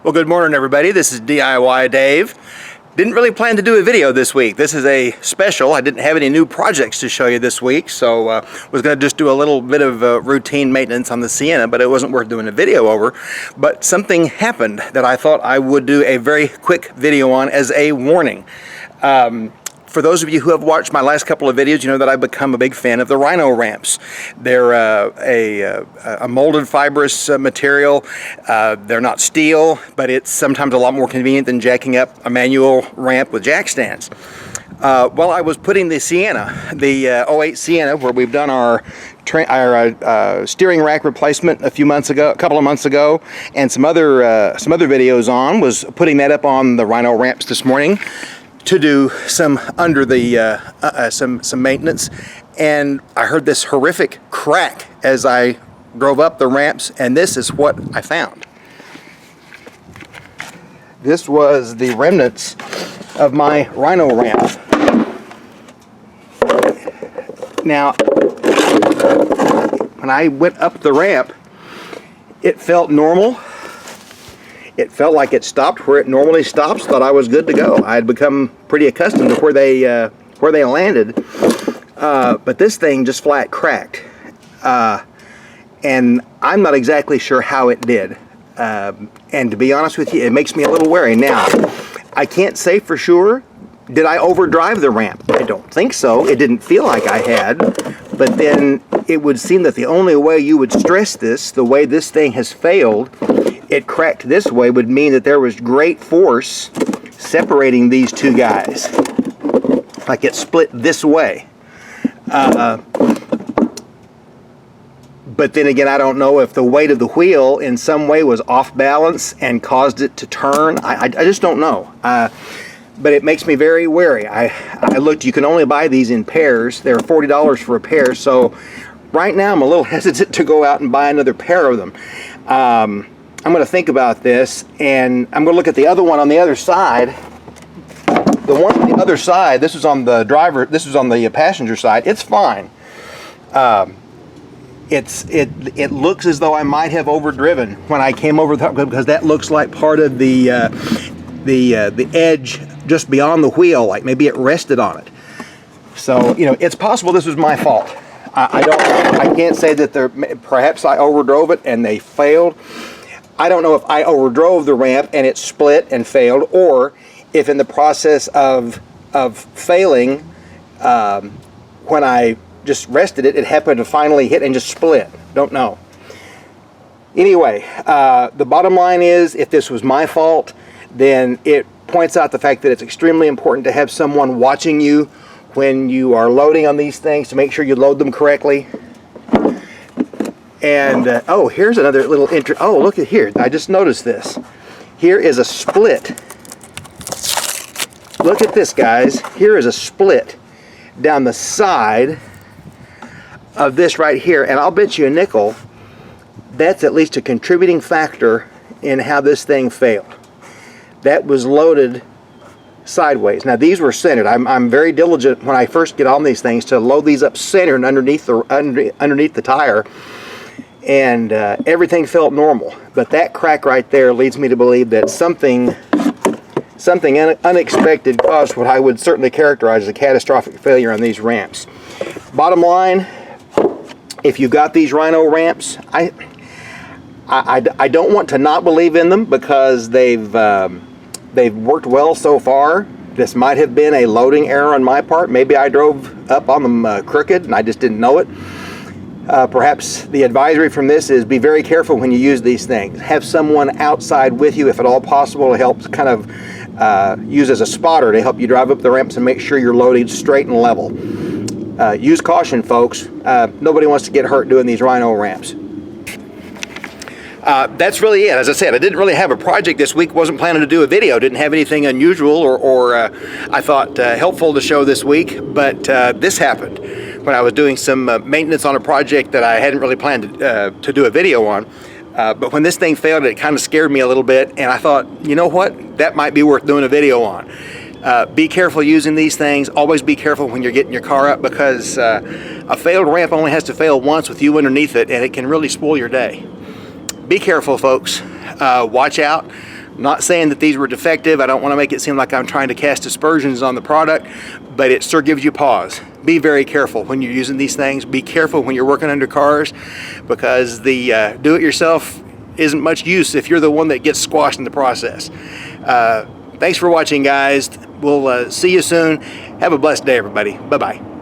Well, good morning, everybody. This is DIY Dave. Didn't really plan to do a video this week. This is a special. I didn't have any new projects to show you this week, so was going to just do a little bit of routine maintenance on the Sienna, but it wasn't worth doing a video over. But something happened that I thought I would do a very quick video on as a warning. For those of you who have watched my last couple of videos, you know that I've become a big fan of the Rhino Ramps. They're a molded fibrous material. They're not steel, but it's sometimes a lot more convenient than jacking up a manual ramp with jack stands. While I was putting the Sienna, the 08 Sienna, where we've done our steering rack replacement a couple of months ago, and some other videos on, was putting that up on the Rhino Ramps this morning to do some some maintenance, and I heard this horrific crack as I drove up the ramps, and this is what I found. This was the remnants of my Rhino Ramp. Now, when I went up the ramp, it felt normal. It felt like it stopped where it normally stops. Thought I was good to go. I had become pretty accustomed to where they landed, but this thing just flat cracked, and I'm not exactly sure how it did. And to be honest with you, it makes me a little wary. Now, I can't say for sure. Did I overdrive the ramp? I don't think so. It didn't feel like I had, but then it would seem that the only way you would stress this, the way this thing has failed, it cracked this way, would mean that there was great force separating these two guys. Like it split this way. But then again, I don't know if the weight of the wheel in some way was off balance and caused it to turn. I just don't know. But it makes me very wary. I looked, you can only buy these in pairs. They're $40 for a pair, so right now I'm a little hesitant to go out and buy another pair of them. I'm going to think about this, and I'm going to look at the other one on the other side. The one on the other side, this was on the driver, this was on the passenger side. It's fine. It looks as though I might have overdriven when I came over the top, because that looks like part of the edge just beyond the wheel, like maybe it rested on it. So, you know, it's possible this was my fault. I can't say that perhaps I overdrove it and they failed. I don't know if I overdrove the ramp and it split and failed, or if in the process of failing, when I just rested it, it happened to finally hit and just split. Don't know. Anyway, the bottom line is, if this was my fault, then it points out the fact that it's extremely important to have someone watching you when you are loading on these things, to make sure you load them correctly. And oh, here's another little oh, look at here. I just noticed this. Here is a split. Look at this, guys. Here is a split down the side of this right here, and I'll bet you a nickel that's at least a contributing factor in how this thing failed. That was loaded sideways. Now, these were centered. I'm very diligent when I first get on these things to load these up centered underneath the tire, and everything felt normal. But that crack right there leads me to believe that something unexpected caused what I would certainly characterize as a catastrophic failure on these ramps. Bottom line, if you got these Rhino Ramps, I don't want to not believe in them, because they've worked well so far. This might have been a loading error on my part. Maybe I drove up on them crooked and I just didn't know it. Perhaps the advisory from this is, be very careful when you use these things. Have someone outside with you, if at all possible, to help kind of use as a spotter to help you drive up the ramps and make sure you're loaded straight and level. Use caution, folks. Nobody wants to get hurt doing these Rhino Ramps. That's really it. As I said, I didn't really have a project this week. Wasn't planning to do a video. Didn't have anything unusual or I thought helpful to show this week. But this happened when I was doing some maintenance on a project that I hadn't really planned to do a video on. But when this thing failed, it kind of scared me a little bit, and I thought, you know what? That might be worth doing a video on. Be careful using these things. Always be careful when you're getting your car up, because a failed ramp only has to fail once with you underneath it, and it can really spoil your day. Be careful, folks. Watch out. Not saying that these were defective. I don't want to make it seem like I'm trying to cast aspersions on the product, but it sure gives you pause. Be very careful when you're using these things. Be careful when you're working under cars, because the do-it-yourself isn't much use if you're the one that gets squashed in the process. Thanks for watching, guys. We'll see you soon. Have a blessed day, everybody. Bye-bye.